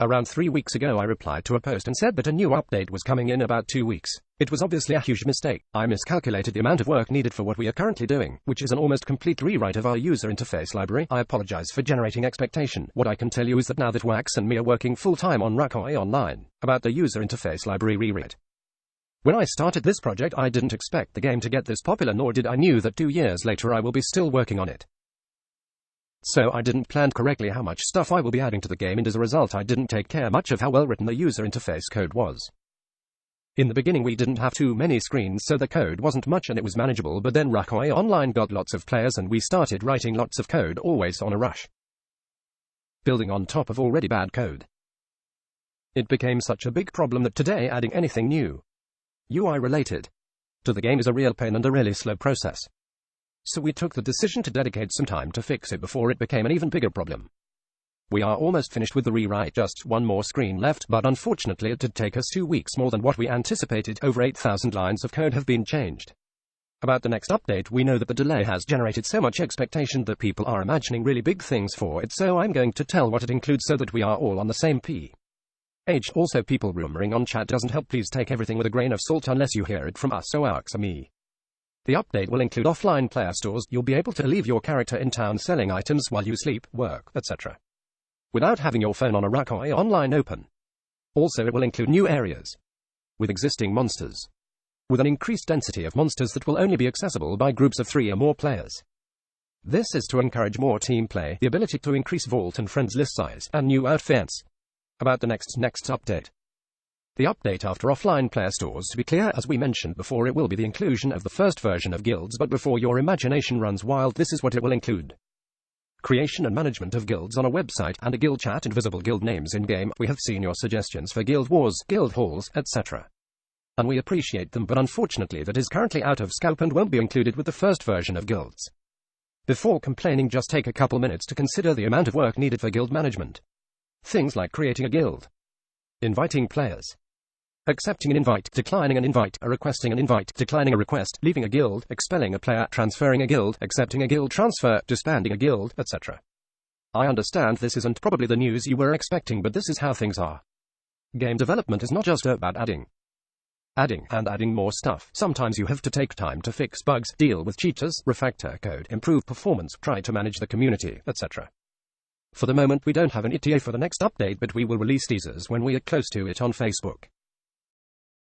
Around 3 weeks ago I replied to a post and said that a new update was coming in about 2 weeks. It was obviously a huge mistake. I miscalculated the amount of work needed for what we are currently doing, which is an almost complete rewrite of our user interface library. I apologize for generating expectation. What I can tell you is that now that Wax and me are working full-time on Rucoy Online, about the user interface library rewrite. When I started this project I didn't expect the game to get this popular, nor did I knew that 2 years later I will be still working on it. So I didn't plan correctly how much stuff I will be adding to the game, and as a result I didn't take care much of how well written the user interface code was. In the beginning we didn't have too many screens, so the code wasn't much and it was manageable, but then Rucoy Online got lots of players and we started writing lots of code, always on a rush, building on top of already bad code. It became such a big problem that today adding anything new, UI related, to the game is a real pain and a really slow process. So we took the decision to dedicate some time to fix it before it became an even bigger problem. We are almost finished with the rewrite, just one more screen left, but unfortunately it did take us 2 weeks more than what we anticipated. Over 8,000 lines of code have been changed. About the next update, we know that the delay has generated so much expectation that people are imagining really big things for it, so I'm going to tell what it includes so that we are all on the same page. Also, people rumoring on chat doesn't help. Please take everything with a grain of salt unless you hear it from us or me. The update will include offline player stores. You'll be able to leave your character in town selling items while you sleep, work, etc., without having your phone on a Rucoy Online open. Also, it will include new areas with existing monsters, with an increased density of monsters that will only be accessible by groups of 3 or more players. This is to encourage more team play, the ability to increase vault and friends list size, and new outfits. About the next update. The update after offline player stores, to be clear, as we mentioned before, it will be the inclusion of the first version of guilds, but before your imagination runs wild, this is what it will include. Creation and management of guilds on a website, and a guild chat and visible guild names in-game. We have seen your suggestions for guild wars, guild halls, etc. And we appreciate them, but unfortunately that is currently out of scope and won't be included with the first version of guilds. Before complaining, just take a couple minutes to consider the amount of work needed for guild management. Things like creating a guild, inviting players, accepting an invite, declining an invite, requesting an invite, declining a request, leaving a guild, expelling a player, transferring a guild, accepting a guild transfer, disbanding a guild, etc. I understand this isn't probably the news you were expecting, but this is how things are. Game development is not just about adding more stuff. Sometimes you have to take time to fix bugs, deal with cheaters, refactor code, improve performance, try to manage the community, etc. For the moment we don't have an ETA for the next update, but we will release teasers when we are close to it on Facebook.